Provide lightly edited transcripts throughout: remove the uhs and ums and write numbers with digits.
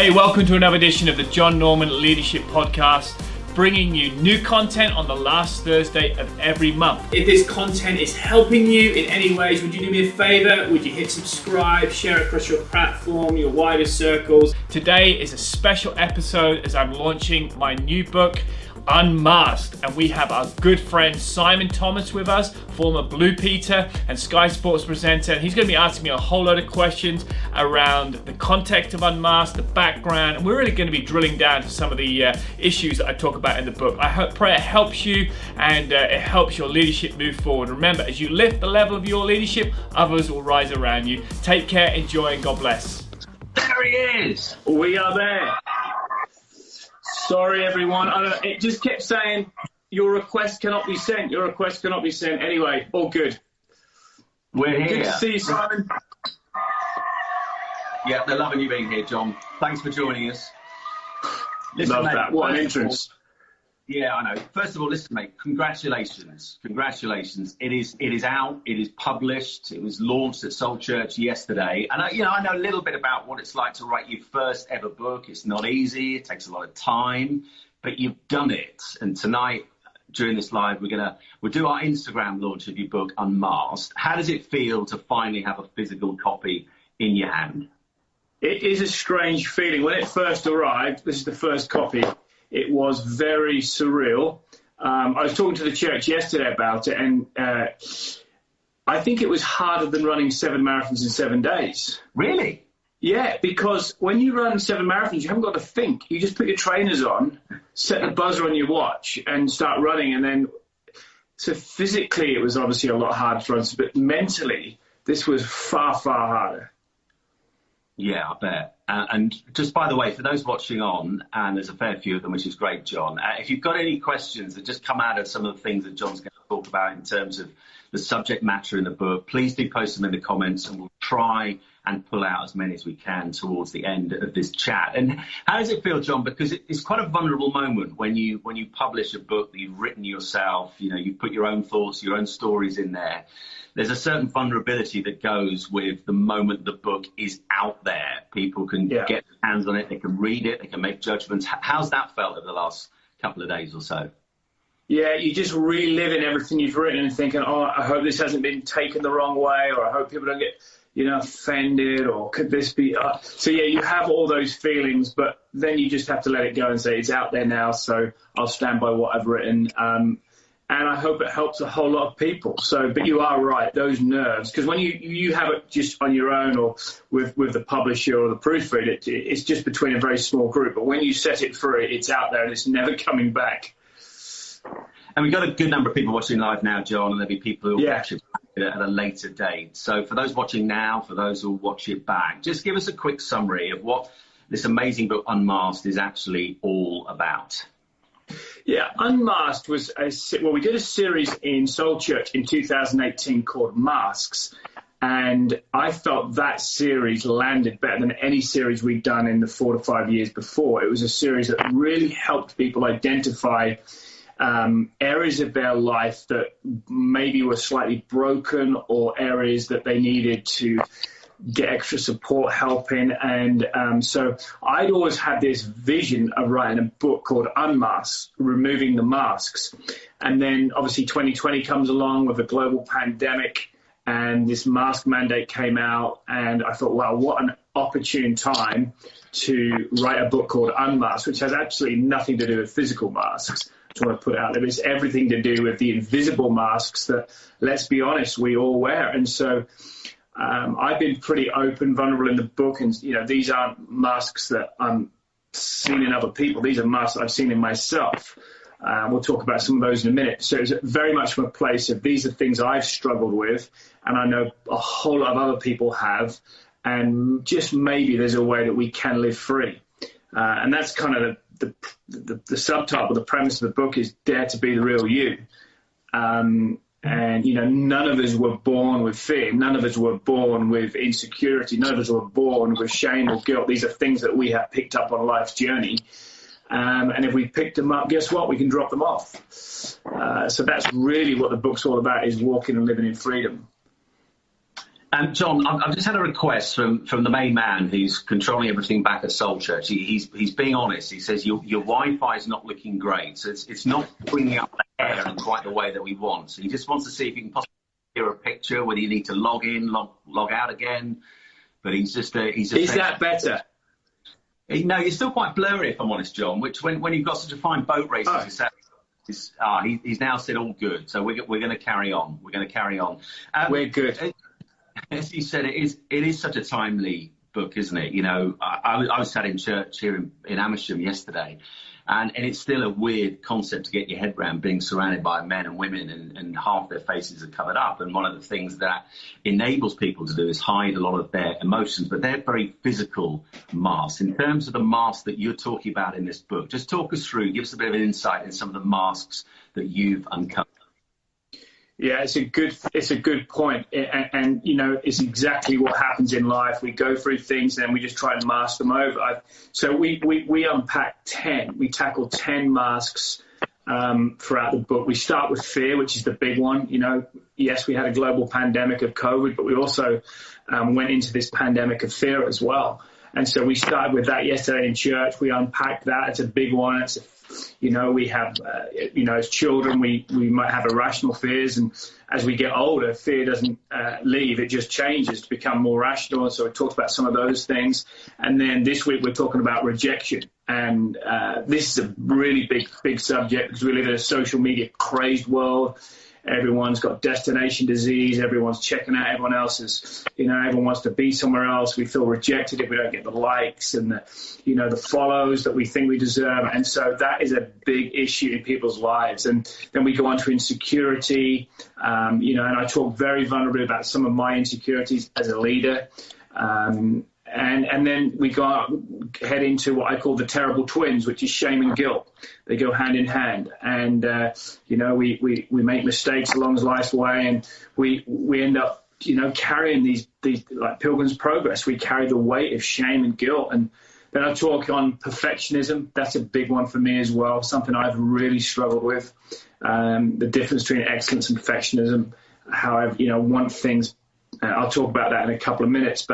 Hey, welcome to another edition of the Jon Norman Leadership Podcast, bringing you new content on the last Thursday of every month. If this content is helping you in any ways, would you do me a favor? Would you hit subscribe, share it across your platform, your wider circles? Today is a special episode as I'm launching my new book, Unmasked, and we have our good friend Simon Thomas with us, former Blue Peter and Sky Sports presenter, and he's going to be asking me a whole lot of questions around the context of Unmasked, the background, and we're really going to be drilling down to some of the issues that I talk about in the book. Pray it helps you and it helps your leadership move forward. Remember, as you lift the level of your leadership, others will rise around you. Take care, enjoy, and God bless. There he is. We are there. Sorry, everyone. It just kept saying, your request cannot be sent. Your request cannot be sent. Anyway, all good. We're here. Good to see you, Simon. Yeah, they're loving you being here, John. Thanks for joining us. Listen, love mate, that. What an entrance. Yeah, I know. First of all, listen, mate, congratulations. Congratulations. It is out. It is published. It was launched at Soul Church yesterday. And I know a little bit about what it's like to write your first ever book. It's not easy. It takes a lot of time, but you've done it. And tonight, during this live, we'll do our Instagram launch of your book, Unmasked. How does it feel to finally have a physical copy in your hand? It is a strange feeling. When it first arrived, this is the first copy. It was very surreal. I was talking to the church yesterday about it, and I think it was harder than running 7 marathons in 7 days. Really? Yeah, because when you run 7 marathons, you haven't got to think. You just put your trainers on, set the buzzer on your watch, and start running. And then, so physically, it was obviously a lot harder to run, but mentally, this was far, far harder. Yeah, I bet. And just by the way, for those watching on, and there's a fair few of them, which is great, John, if you've got any questions that just come out of some of the things that John's going to talk about in terms of the subject matter in the book, please do post them in the comments and we'll try and pull out as many as we can towards the end of this chat. And how does it feel, John? Because it's quite a vulnerable moment when you publish a book that you've written yourself, you put your own thoughts, your own stories in there. There's a certain vulnerability that goes with the moment the book is out there. People can get their hands on it, they can read it, they can make judgments. How's that felt over the last couple of days or so? Yeah, you just reliving everything you've written and thinking, I hope this hasn't been taken the wrong way, or I hope people don't get, offended, or could this be... So, yeah, you have all those feelings, but then you just have to let it go and say, it's out there now, so I'll stand by what I've written. And I hope it helps a whole lot of people. But you are right, those nerves, because when you have it just on your own or with the publisher or the proofreader, it's just between a very small group. But when you set it free, it's out there and it's never coming back. And we've got a good number of people watching live now, John, and there'll be people who will watch it at a later date. So for those watching now, for those who will watch it back, just give us a quick summary of what this amazing book, Unmasked, is actually all about. Yeah, Unmasked was we did a series in Soul Church in 2018 called Masks, and I felt that series landed better than any series we'd done in the 4 to 5 years before. It was a series that really helped people identify areas of their life that maybe were slightly broken, or areas that they needed to get extra support help in. And so I'd always had this vision of writing a book called Unmasked, removing the masks. And then obviously 2020 comes along with a global pandemic, and this mask mandate came out, and I thought, wow, what an opportune time to write a book called Unmasked, which has absolutely nothing to do with physical masks. I just want to put it out there. It's everything to do with the invisible masks that, let's be honest, we all wear. And so I've been pretty open, vulnerable in the book, and these aren't masks that I'm seeing in other people. These are masks I've seen in myself. We'll talk about some of those in a minute. So it's very much from a place of these are things I've struggled with, and I know a whole lot of other people have, and just maybe there's a way that we can live free. And that's kind of the subtitle, the premise of the book is Dare to be the real you. And, none of us were born with fear. None of us were born with insecurity. None of us were born with shame or guilt. These are things that we have picked up on life's journey. And if we picked them up, guess what? We can drop them off. So that's really what the book's all about, is walking and living in freedom. John, I've just had a request from the main man who's controlling everything back at Soul Church. He's being honest. He says your Wi-Fi is not looking great, so it's not bringing up the air in quite the way that we want. So he just wants to see if you can possibly hear a picture, whether you need to log in, log out again. But he's just is that better? No, you're still quite blurry, if I'm honest, John. Which when you've got such a fine boat race as yourself, he's now said all good. So we're going to carry on. We're going to carry on. We're good. As you said, it is such a timely book, isn't it? You know, I was sat in church here in Amersham yesterday, and it's still a weird concept to get your head around, being surrounded by men and women and half their faces are covered up. And one of the things that enables people to do is hide a lot of their emotions, but they're very physical masks. In terms of the masks that you're talking about in this book, just talk us through, give us a bit of an insight in some of the masks that you've uncovered. Yeah, it's a good point. And you know, it's exactly what happens in life. We go through things and then we just try and mask them over. So we unpack 10. We tackle 10 masks throughout the book. We start with fear, which is the big one. You know, yes, we had a global pandemic of COVID, but we also went into this pandemic of fear as well. And so we started with that yesterday in church. We unpacked that. It's a big one. You know, we have, as children, we might have irrational fears. And as we get older, fear doesn't leave. It just changes to become more rational. So we talked about some of those things. And then this week we're talking about rejection. And this is a really big subject because we live in a social media crazed world. Everyone's got destination disease. Everyone's checking out everyone else's, everyone wants to be somewhere else. We feel rejected if we don't get the likes and the follows that we think we deserve. And so that is a big issue in people's lives. And then we go on to insecurity, and I talk very vulnerably about some of my insecurities as a leader. And then we head into what I call the terrible twins, which is shame and guilt. They go hand in hand. And, we make mistakes along life's way, and we end up, carrying these like Pilgrim's Progress. We carry the weight of shame and guilt. And then I talk on perfectionism. That's a big one for me as well, something I've really struggled with. The difference between excellence and perfectionism, how I, want things. I'll talk about that in a couple of minutes,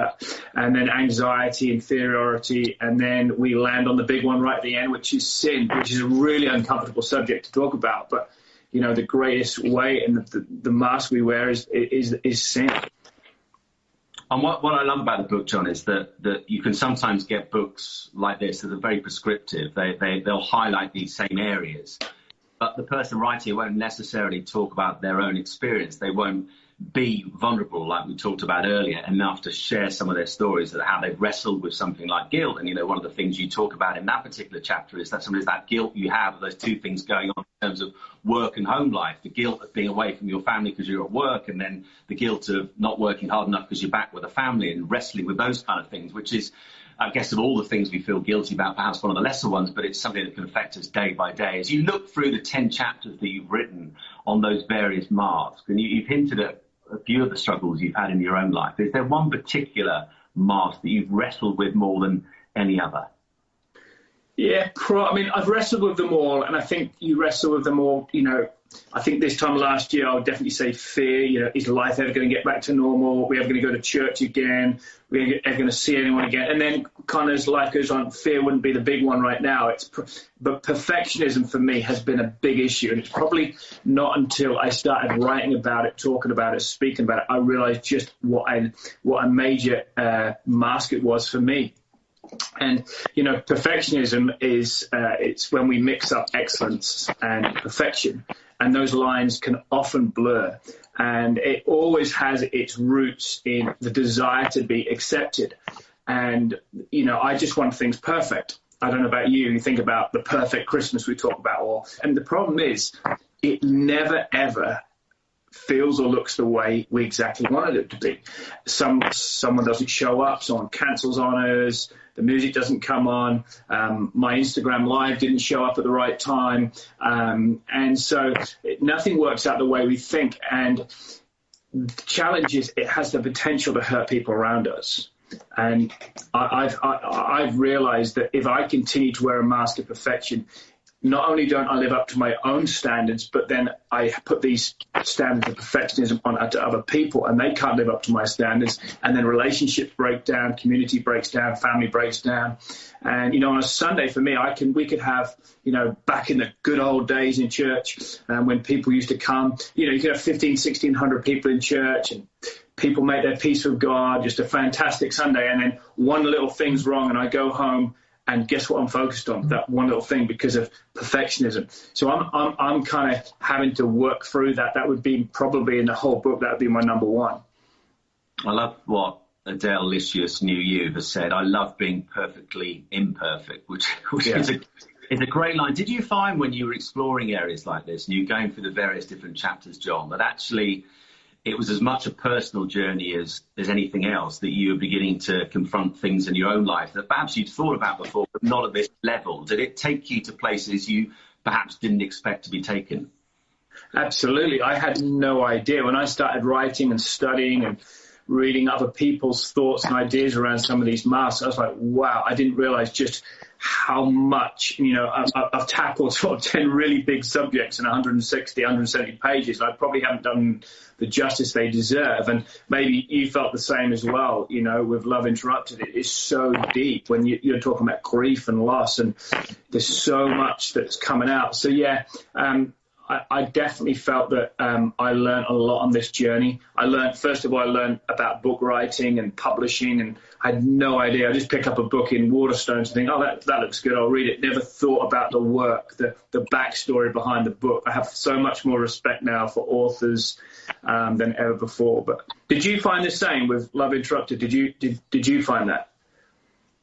and then anxiety, inferiority, and then we land on the big one right at the end, which is sin, which is a really uncomfortable subject to talk about. But, the greatest way and the mask we wear is sin. And what I love about the book, John, is that you can sometimes get books like this that are very prescriptive. They'll highlight these same areas, but the person writing won't necessarily talk about their own experience. They won't be vulnerable, like we talked about earlier, enough to share some of their stories of how they've wrestled with something like guilt. And, one of the things you talk about in that particular chapter is that sometimes that guilt you have of those two things going on in terms of work and home life, the guilt of being away from your family because you're at work, and then the guilt of not working hard enough because you're back with a family, and wrestling with those kind of things, which is, I guess, of all the things we feel guilty about, perhaps one of the lesser ones, but it's something that can affect us day by day. As you look through the 10 chapters that you've written on those various marks, and you've hinted at a few of the struggles you've had in your own life, is there one particular mask that you've wrestled with more than any other? Yeah, I've wrestled with them all, and I think you wrestle with them all, I think this time last year, I would definitely say fear. Is life ever going to get back to normal? Are we ever going to go to church again? Are we ever going to see anyone again? And then kind of as life goes on, fear wouldn't be the big one right now. But perfectionism for me has been a big issue. And it's probably not until I started writing about it, talking about it, speaking about it, I realized just what a major mask it was for me. And, perfectionism is it's when we mix up excellence and perfection, and those lines can often blur. And it always has its roots in the desire to be accepted. And, I just want things perfect. I don't know about you. You think about the perfect Christmas we talk about, and the problem is it never, ever feels or looks the way we exactly wanted it to be. Someone doesn't show up, someone cancels on us, the music doesn't come on, my Instagram live didn't show up at the right time, and so nothing works out the way we think. And the challenge is it has the potential to hurt people around us. And I've realized that if I continue to wear a mask of perfection, not only don't I live up to my own standards, but then I put these standards of perfectionism on to other people, and they can't live up to my standards. And then relationships break down, community breaks down, family breaks down. And, on a Sunday for me, we could have, back in the good old days in church, when people used to come, you could have 1,600 people in church, and people make their peace with God, just a fantastic Sunday. And then one little thing's wrong, and I go home, and guess what I'm focused on? That one little thing, because of perfectionism. So I'm kind of having to work through that. That would be probably in the whole book. That would be my number one. I love what Adele Licious, New You, has said. I love being perfectly imperfect, which is a great line. Did you find when you were exploring areas like this, and you were going through the various different chapters, Jon, that actually it was as much a personal journey as anything else, that you were beginning to confront things in your own life that perhaps you'd thought about before, but not at this level? Did it take you to places you perhaps didn't expect to be taken? Absolutely. I had no idea. When I started writing and studying and reading other people's thoughts and ideas around some of these masks, I was like, wow, I didn't realize just how much, I've tackled sort of 10 really big subjects in 160, 170 pages. I probably haven't done the justice they deserve. And maybe you felt the same as well, with Love Interrupted. It is so deep when you're talking about grief and loss, and there's so much that's coming out. So, I definitely felt that I learned a lot on this journey. First of all, I learned about book writing and publishing, and I had no idea. I just pick up a book in Waterstones and think, oh, that looks good, I'll read it. Never thought about the work, the backstory behind the book. I have so much more respect now for authors than ever before. But did you find the same with Love Interrupted? Did you find that?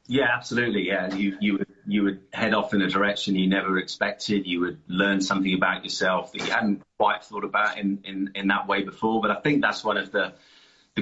Yeah, absolutely. Yeah, you would head off in a direction you never expected. You would learn something about yourself that you hadn't quite thought about in that way before. But I think that's one of the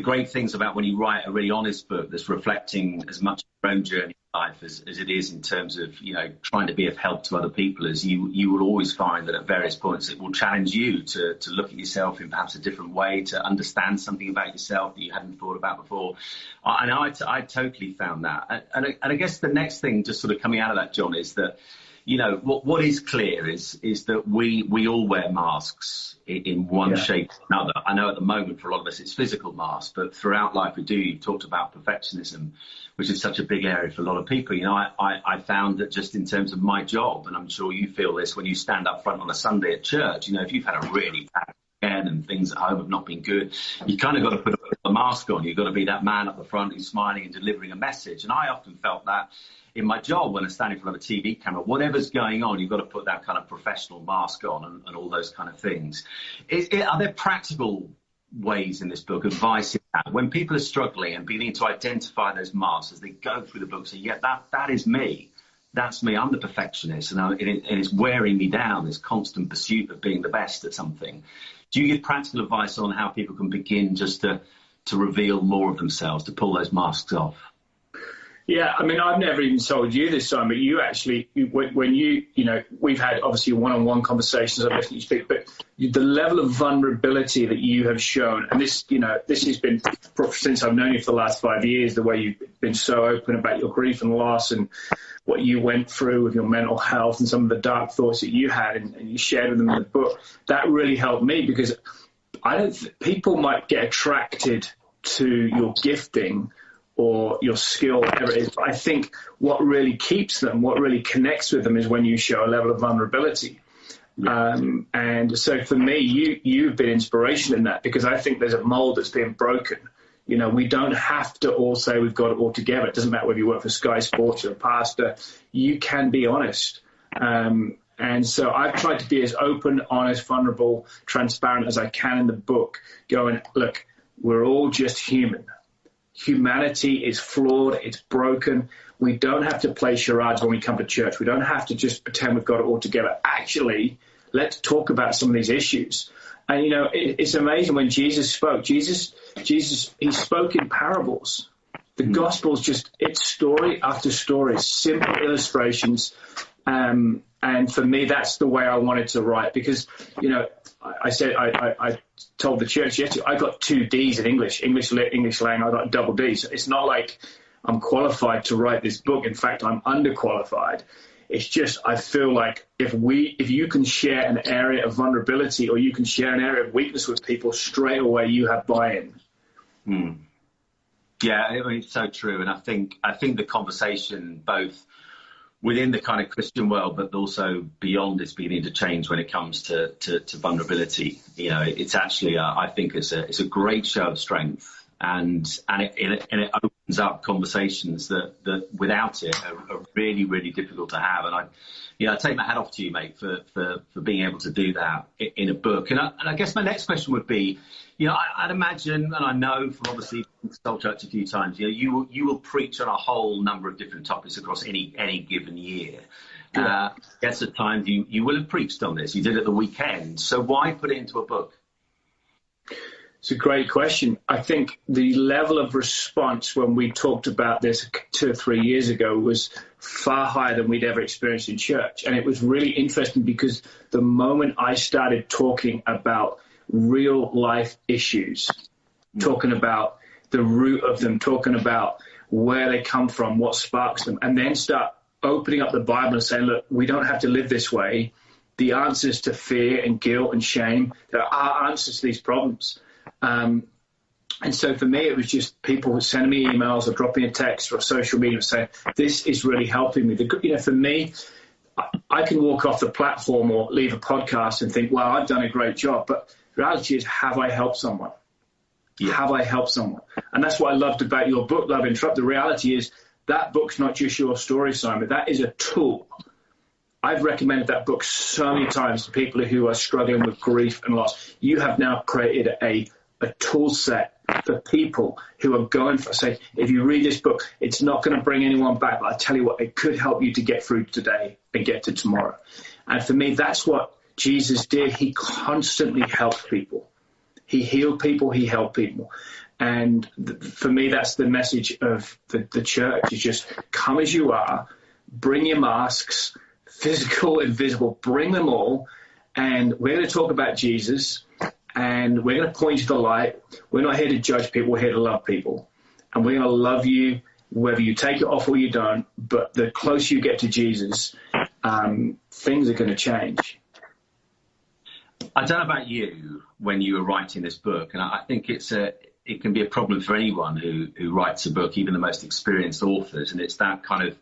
great things about when you write a really honest book that's reflecting as much of your own journey in life as it is in terms of, trying to be of help to other people, as you will always find that at various points it will challenge you to look at yourself in perhaps a different way, to understand something about yourself that you hadn't thought about before. And I totally found that. And I guess the next thing just sort of coming out of that, Jon, is that, what is clear is that we all wear masks in one shape or another. I know at the moment for a lot of us it's physical masks, but throughout life we do. You talked about perfectionism, which is such a big area for a lot of people. I found that just in terms of my job, and I'm sure you feel this when you stand up front on a Sunday at church, if you've had a really bad weekend and things at home have not been good, you kind of got to put a mask on. You've got to be that man at the front who's smiling and delivering a message. And I often felt that in my job when I stand in front of a TV camera, whatever's going on, you've got to put that kind of professional mask on and all those kind of things. Are there practical ways in this book, advice in that, when people are struggling and beginning to identify those masks as they go through the book, say, yeah, that is me. That's me. I'm the perfectionist, and it's wearing me down, this constant pursuit of being the best at something. Do you give practical advice on how people can begin just to reveal more of themselves, to pull those masks off? Yeah, I mean, I've never even told you this, Simon, but you actually, when we've had obviously one-on-one conversations, I've listened to you speak, but the level of vulnerability that you have shown, and this has been, since I've known you for the last 5 years, the way you've been so open about your grief and loss and what you went through with your mental health and some of the dark thoughts that you had, and you shared with them in the book, that really helped me, because people might get attracted to your gifting or your skill, whatever it is. But I think what really keeps them, what really connects with them, is when you show a level of vulnerability. Yeah. And so for me, you've been inspiration in that, because I think there's a mold that's being broken. We don't have to all say we've got it all together. It doesn't matter whether you work for Sky Sports or a pastor. You can be honest. And so I've tried to be as open, honest, vulnerable, transparent as I can in the book, going, look, we're all just human. Humanity is flawed. It's broken. We don't have to play charades when we come to church. We don't have to just pretend we've got it all together. Actually, let's talk about some of these issues. And, it's amazing when Jesus spoke. Jesus, he spoke in parables. The Gospel's it's story after story, simple illustrations. And for me, that's the way I wanted to write, because, I told the church yesterday, I got 2 Ds in English lit, English lang. I got double Ds. It's not like I'm qualified to write this book. In fact, I'm underqualified. It's just, I feel like if you can share an area of vulnerability or you can share an area of weakness with people, straight away you have buy-in. Yeah, I mean, it's so true. And I think the conversation, both within the kind of Christian world, but also beyond, is beginning to change when it comes to vulnerability. You know, it's actually, I think it's a great show of strength, and it opens up conversations that without it are really, really difficult to have. And I take my hat off to you, mate, for being able to do that in a book. And I guess my next question would be, you know, I'd imagine, and I know from obviously Soul Church a few times, you know, you will preach on a whole number of different topics across any given year. I guess at times you will have preached on this. You did it at the weekend. So why put it into a book? It's a great question. I think the level of response when we talked about this 2 or 3 years ago was far higher than we'd ever experienced in church. And it was really interesting because the moment I started talking about real life issues, talking about the root of them, talking about where they come from, what sparks them, and then start opening up the Bible and saying, look, we don't have to live this way. The answers to fear and guilt and shame, there are answers to these problems. And so for me, it was just people sending me emails or dropping a text or social media saying, this is really helping me. You know, for me, I can walk off the platform or leave a podcast and think, well, I've done a great job. But the reality is, have I helped someone? Yeah. Have I helped someone? And that's what I loved about your book, Love Interrupt. The reality is that book's not just your story, Simon. That is a tool. I've recommended that book so many times to people who are struggling with grief and loss. You have now created a tool set for people who are going for, say, if you read this book, it's not going to bring anyone back, but I tell you what, it could help you to get through today and get to tomorrow. And for me, that's what Jesus did. He constantly helped people. He healed people. He helped people. And for me, that's the message of the church, is just come as you are, bring your masks, physical, invisible, bring them all. And we're going to talk about Jesus, and we're going to point you to the light. We're not here to judge people. We're here to love people. And we're going to love you, whether you take it off or you don't. But the closer you get to Jesus, things are going to change. I don't know about you when you were writing this book, and I think it can be a problem for anyone who writes a book, even the most experienced authors, and it's that kind of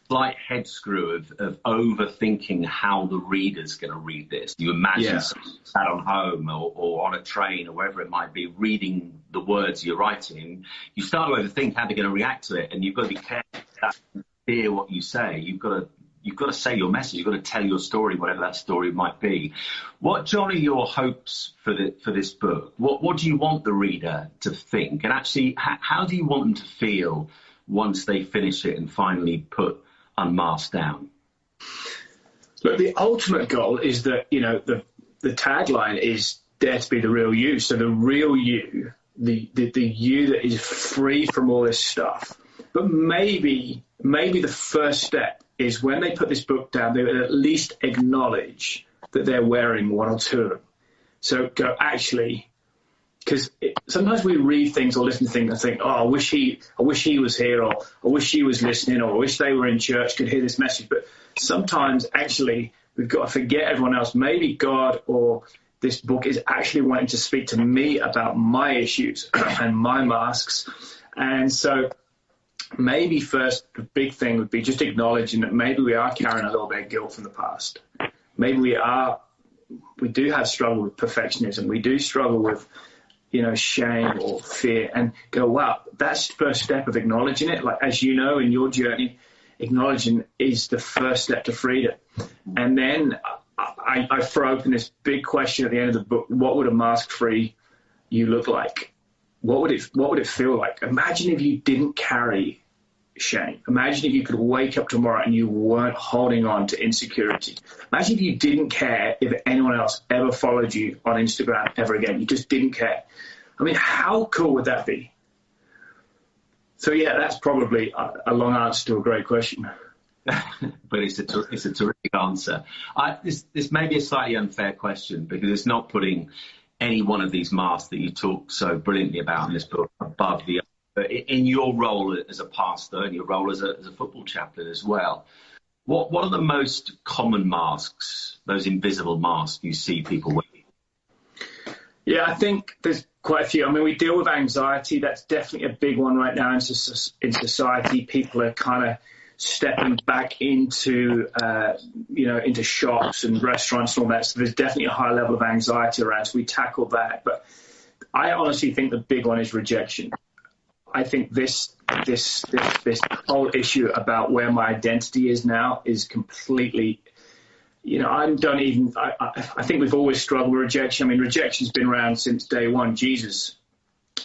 slight head screw of overthinking how the reader's going to read this. You imagine someone sat on home or on a train or wherever it might be, reading the words you're writing. You start to overthink how they're going to react to it, and you've got to be careful that you hear what you say. You've got to say your message. You've got to tell your story, whatever that story might be. What, John, are your hopes for this book? What do you want the reader to think? And actually, how do you want them to feel once they finish it and finally put Unmasked down? Look, the ultimate goal is that, you know, the tagline is dare to be the real you. So the real you, the you that is free from all this stuff. But maybe the first step is when they put this book down, they would at least acknowledge that they're wearing one or two of them. So go, actually, because sometimes we read things or listen to things and think, oh, I wish he was here, or I wish she was listening, or I wish they were in church, could hear this message. But sometimes, actually, we've got to forget everyone else. Maybe God or this book is actually wanting to speak to me about my issues and my masks. And so maybe first, the big thing would be just acknowledging that maybe we are carrying a little bit of guilt from the past. Maybe we do have struggle with perfectionism. We do struggle with, you know, shame or fear, and go, wow, that's the first step of acknowledging it. Like, as you know, in your journey, acknowledging is the first step to freedom. And then I throw open this big question at the end of the book: what would a mask-free you look like? What would it feel like? Imagine if you didn't carry shame. Imagine if you could wake up tomorrow and you weren't holding on to insecurity. Imagine if you didn't care if anyone else ever followed you on Instagram ever again. You just didn't care. I mean, how cool would that be? So yeah, that's probably a long answer to a great question. But it's a terrific answer. This may be a slightly unfair question, because it's not putting any one of these masks that you talk so brilliantly about in this book above the other. But in your role as a pastor and your role as a football chaplain as well, What are the most common masks, those invisible masks you see people wearing? Yeah, I think there's quite a few. I mean, we deal with anxiety. That's definitely a big one right now in society. People are kind of stepping back into, into shops and restaurants and all that. So there's definitely a high level of anxiety around. So we tackle that. But I honestly think the big one is rejection. I think this whole issue about where my identity is now is completely, I think we've always struggled with rejection. I mean, rejection's been around since day one. Jesus,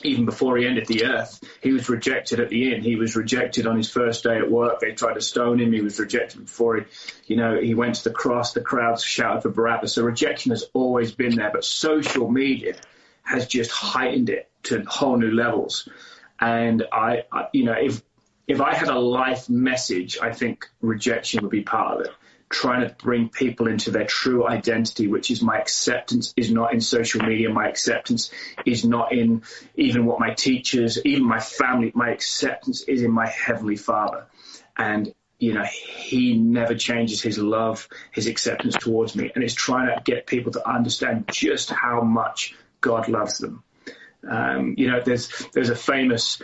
even before he entered the earth, he was rejected at the inn. He was rejected on his first day at work. They tried to stone him. He was rejected before he went to the cross. The crowds shouted for Barabbas. So rejection has always been there, but social media has just heightened it to whole new levels. And if I had a life message, I think rejection would be part of it. Trying to bring people into their true identity, which is my acceptance is not in social media. My acceptance is not in even what my teachers, even my family. My acceptance is in my Heavenly Father. And, he never changes his love, his acceptance towards me. And it's trying to get people to understand just how much God loves them. There's a famous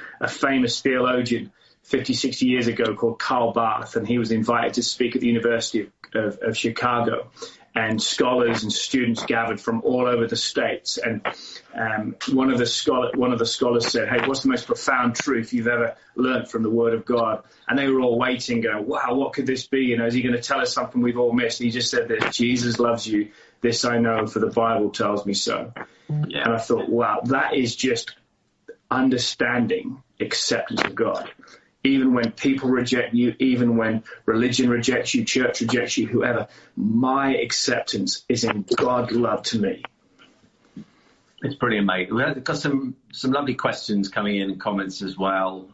theologian 50, 60 years ago called Karl Barth, and he was invited to speak at the University of Chicago. And scholars and students gathered from all over the states. And one of the scholars said, "Hey, what's the most profound truth you've ever learned from the Word of God?" And they were all waiting, going, "Wow, what could this be? Is he going to tell us something we've all missed?" And he just said this: "Jesus loves you. This I know, for the Bible tells me so." Yeah. And I thought, wow, that is just understanding acceptance of God. Even when people reject you, even when religion rejects you, church rejects you, whoever, my acceptance is in God's love to me. It's brilliant, mate. We've got some lovely questions coming in and comments as well.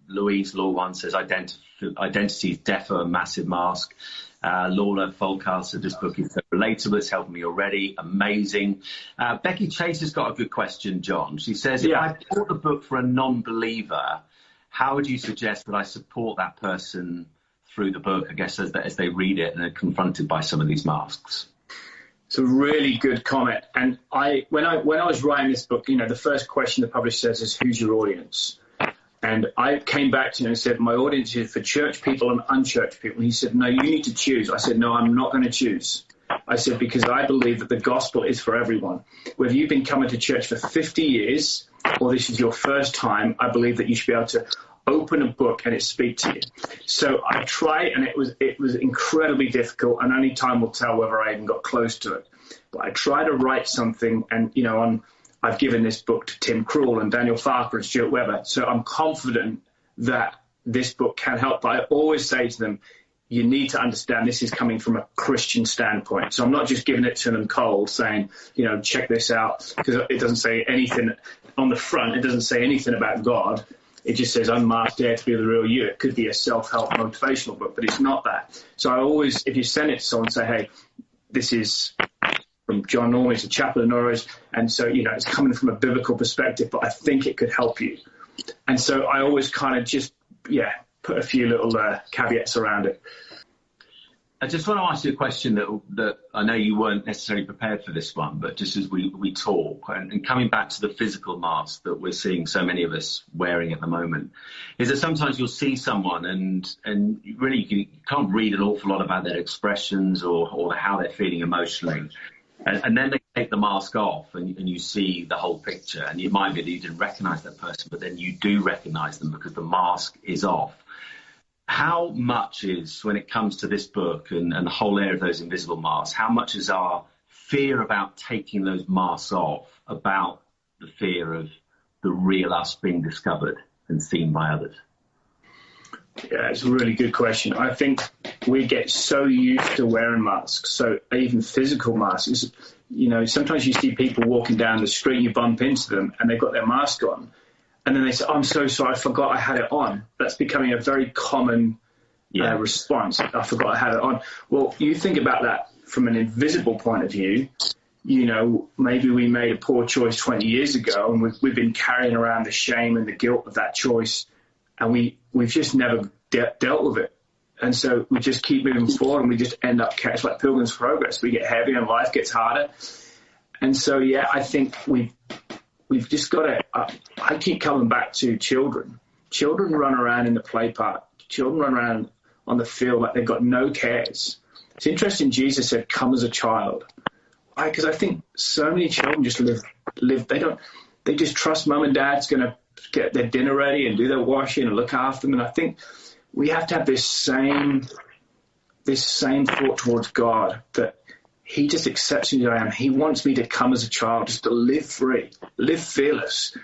Louise Law one says identity is defo a massive mask. Laura Folkar said this book is so relatable. It's helping me already. Amazing. Becky Chase has got a good question, John. She says, if I bought the book for a non-believer, how would you suggest that I support that person through the book, I guess, as they read it and are confronted by some of these masks? It's a really good comment. And when I was writing this book, the first question the publisher says is, who's your audience? And I came back to him and said, my audience is for church people and unchurched people. And he said, no, you need to choose. I said, no, I'm not going to choose. I said, because I believe that the gospel is for everyone. Whether you've been coming to church for 50 years or this is your first time, I believe that you should be able to open a book and it speak to you. So I tried, and it was incredibly difficult, and only time will tell whether I even got close to it. But I tried to write something, and I've given this book to Tim Krul and Daniel Farker and Stuart Weber. So I'm confident that this book can help. But I always say to them, you need to understand this is coming from a Christian standpoint. So I'm not just giving it to them cold saying, check this out, because it doesn't say anything on the front. It doesn't say anything about God. It just says Unmasked, Dare to Be the Real You. It could be a self-help motivational book, but it's not that. So I always, if you send it to someone, say, hey, this is from Jon Norman, he's a chaplain in Norwich, and so, it's coming from a biblical perspective, but I think it could help you. And so I always kind of just, put a few little caveats around it. I just want to ask you a question that I know you weren't necessarily prepared for this one, but just as we talk, and coming back to the physical mask that we're seeing so many of us wearing at the moment, is that sometimes you'll see someone and really you can't read an awful lot about their expressions or how they're feeling emotionally. And then they take the mask off and you see the whole picture, and it might be that you didn't recognize that person, but then you do recognize them because the mask is off. How much is, when it comes to this book and the whole area of those invisible masks, how much is our fear about taking those masks off about the fear of the real us being discovered and seen by others? Yeah, it's a really good question. I think we get so used to wearing masks, so even physical masks. Sometimes you see people walking down the street, you bump into them, and they've got their mask on. And then they say, I'm so sorry, I forgot I had it on. That's becoming a very common response. I forgot I had it on. Well, you think about that from an invisible point of view. Maybe we made a poor choice 20 years ago, and we've been carrying around the shame and the guilt of that choice, and we've just never dealt with it. And so we just keep moving forward, and we just end up, it's like Pilgrim's Progress. We get heavier and life gets harder. And so, yeah, I think we've just got to, I keep coming back to children. Children run around in the play park. Children run around on the field like they've got no cares. It's interesting, Jesus said, come as a child. Why? Because I think so many children just live, they just trust mum and dad's going to get their dinner ready and do their washing and look after them. And I think we have to have this same thought towards God, that he just accepts me as I am. He wants me to come as a child, just to live free, live fearless,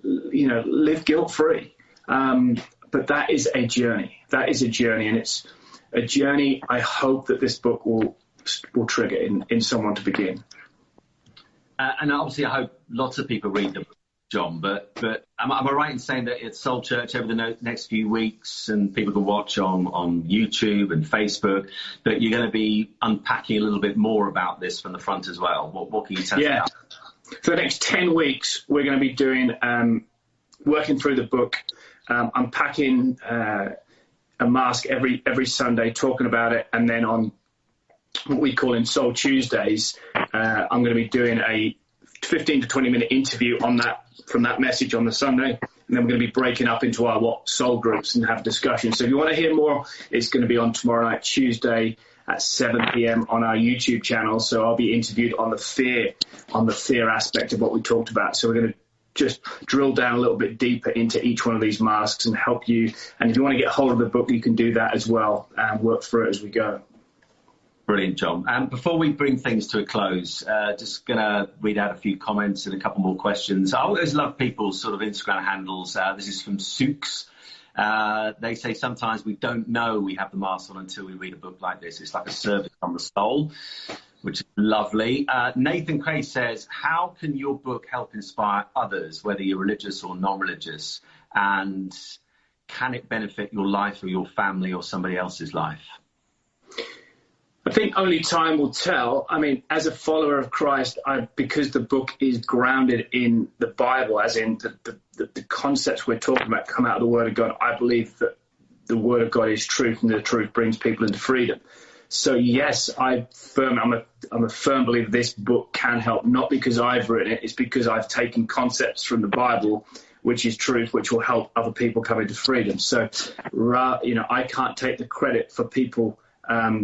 live guilt-free. But that is a journey. That is a journey, and it's a journey I hope that this book will trigger in someone to begin. And obviously I hope lots of people read the book, Jon, but am I right in saying that it's Soul Church over the next few weeks, and people can watch on YouTube and Facebook, that you're going to be unpacking a little bit more about this from the front as well? What can you tell us about? For the next 10 weeks, we're going to be doing, working through the book, unpacking Unmasked every Sunday, talking about it, and then on what we call in Soul Tuesdays, I'm going to be doing a 15 to 20 minute interview from that message on the Sunday, and then we're going to be breaking up into our soul groups and have discussions. So if you want to hear more, it's going to be on tomorrow night, Tuesday at 7 p.m. on our YouTube channel. So I'll be interviewed on the fear aspect of what we talked about. So we're going to just drill down a little bit deeper into each one of these masks and help you. And if you want to get hold of the book, you can do that as well and work through it as we go. Brilliant, Jon. Before we bring things to a close, just going to read out a few comments and a couple more questions. I always love people's sort of Instagram handles. This is from Sooks. They say sometimes we don't know we have the mask on until we read a book like this. It's like a service on the soul, which is lovely. Nathan Cray says, how can your book help inspire others, whether you're religious or non-religious? And can it benefit your life or your family or somebody else's life? I think only time will tell. I mean, as a follower of Christ, because the book is grounded in the Bible, as in the concepts we're talking about come out of the Word of God, I believe that the Word of God is truth, and the truth brings people into freedom. So yes, I'm a firm believer this book can help, not because I've written it, it's because I've taken concepts from the Bible, which is truth, which will help other people come into freedom. So, I can't take the credit for people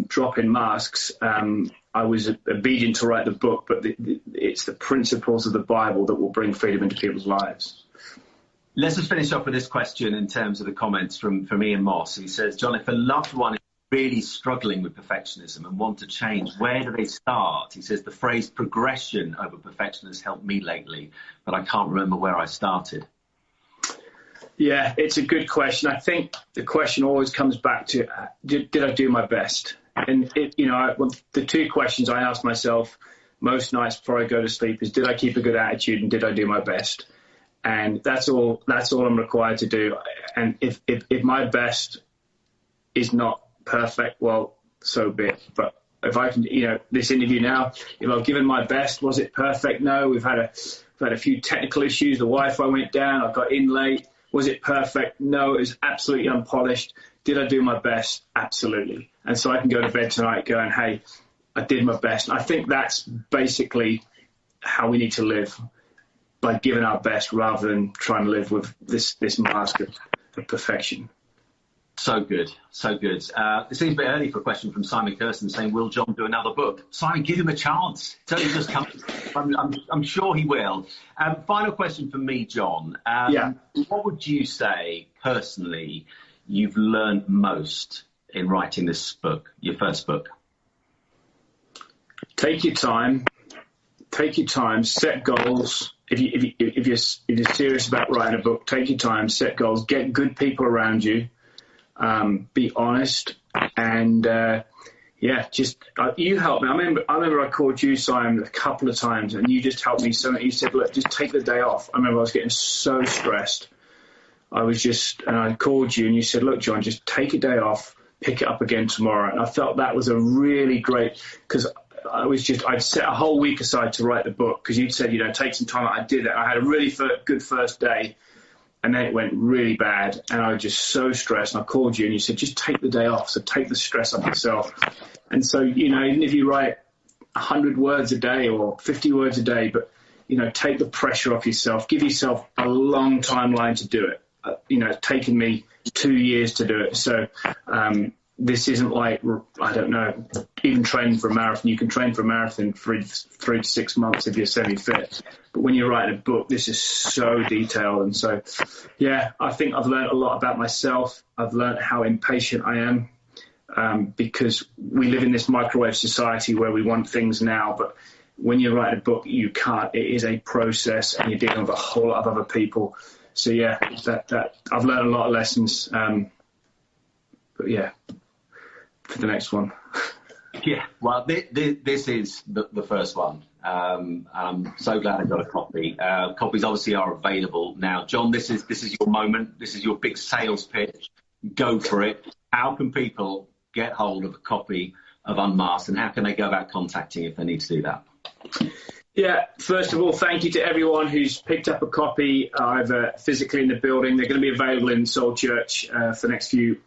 dropping masks. I was obedient to write the book, but it's the principles of the Bible that will bring freedom into people's lives. Let's just finish off with this question in terms of the comments from Ian Moss. He says, Jon, if a loved one is really struggling with perfectionism and want to change, where do they start? He says, the phrase progression over perfection has helped me lately, but I can't remember where I started. Yeah, it's a good question. I think the question always comes back to, did I do my best? And, the two questions I ask myself most nights before I go to sleep is, did I keep a good attitude and did I do my best? And that's all I'm required to do. And if my best is not perfect, well, so be it. But if I can, this interview now, if I've given my best, was it perfect? No, we've had a few technical issues. The Wi-Fi went down. I got in late. Was it perfect? No, it was absolutely unpolished. Did I do my best? Absolutely. And so I can go to bed tonight going, hey, I did my best. And I think that's basically how we need to live, by giving our best rather than trying to live with this mask of perfection. So good, so good. It seems a bit early for a question from Simon Kirsten saying, will Jon do another book? Simon, give him a chance. It's only just come. I'm sure he will. Final question from me, Jon. What would you say, personally, you've learned most in writing this book, your first book? Take your time. Set goals. If you're serious about writing a book, take your time, set goals, get good people around you. Be honest, and you helped me. I remember I called you, Simon, a couple of times, and you just helped me so much. You said, look, just take the day off. I remember I was getting so stressed. And I called you and you said, look, Jon, just take a day off, pick it up again tomorrow. And I felt that was a really great, because I'd set a whole week aside to write the book, because you'd said, take some time. I did that. I had a really good first day. And then it went really bad, and I was just so stressed. And I called you, and you said, just take the day off. So take the stress off yourself. And so, even if you write 100 words a day or 50 words a day, but, take the pressure off yourself. Give yourself a long timeline to do it. It's taken me 2 years to do it. So this isn't like, I don't know, even training for a marathon. You can train for a marathon for 3 to 6 months if you're semi-fit. But when you're writing a book, this is so detailed. And so, I think I've learned a lot about myself. I've learned how impatient I am because we live in this microwave society where we want things now. But when you write a book, you can't. It is a process, and you're dealing with a whole lot of other people. So, that I've learned a lot of lessons. But, for the next one. Yeah, well, this is the first one. I'm so glad I got a copy. Copies obviously are available now. Jon, this is your moment. This is your big sales pitch. Go for it. How can people get hold of a copy of Unmasked, and how can they go about contacting you if they need to do that? Yeah, first of all, thank you to everyone who's picked up a copy either physically in the building. They're going to be available in Soul Church for next few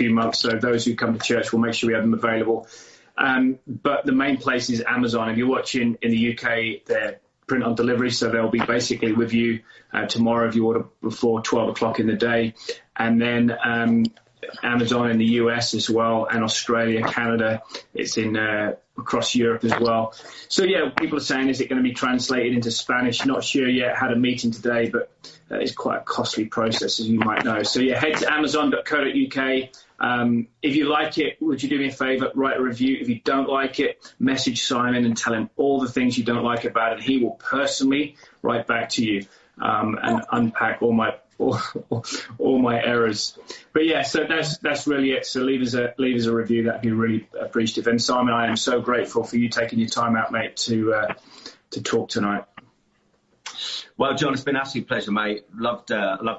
months. So those who come to church, we'll make sure we have them available. But the main place is Amazon. If you're watching in the UK, they're print on delivery, so they'll be basically with you tomorrow if you order before 12 o'clock in the day. And then Amazon in the US as well, and Australia, Canada. It's in across Europe as well. So, people are saying, is it going to be translated into Spanish? Not sure yet. Had a meeting today, but it's quite a costly process, as you might know. So, head to amazon.co.uk. If you like it, would you do me a favour? Write a review. If you don't like it, message Simon and tell him all the things you don't like about it. He will personally write back to you and unpack all my errors. But so that's really it. So leave us a review. That'd be really appreciative. And Simon, I am so grateful for you taking your time out, mate, to talk tonight. Well, Jon, it's been an absolute pleasure, mate. Loved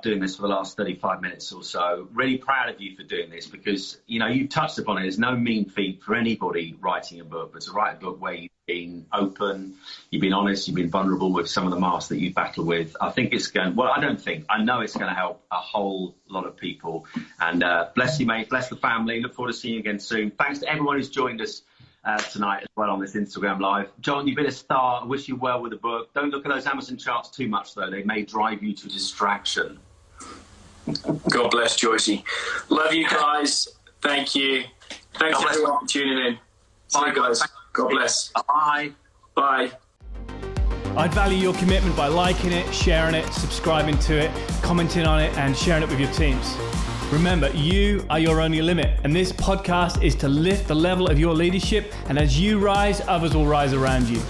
doing this for the last 35 minutes or so. Really proud of you for doing this because, you touched upon it. There's no mean feat for anybody writing a book, but to write a book where you've been open, you've been honest, you've been vulnerable with some of the masks that you've battled with. I think it's going, well, I know it's going to help a whole lot of people. And bless you, mate. Bless the family. Look forward to seeing you again soon. Thanks to everyone who's joined us tonight as well on this Instagram Live. Jon, you've been a star. I wish you well with the book. Don't look at those Amazon charts too much, though. They may drive you to distraction. God bless, Joycey. Love you guys. Thank you. Thanks everyone for tuning in. See you guys. God bless. Bye. Bye. I'd value your commitment by liking it, sharing it, subscribing to it, commenting on it, and sharing it with your teams. Remember, you are your only limit, and this podcast is to lift the level of your leadership, and as you rise, others will rise around you.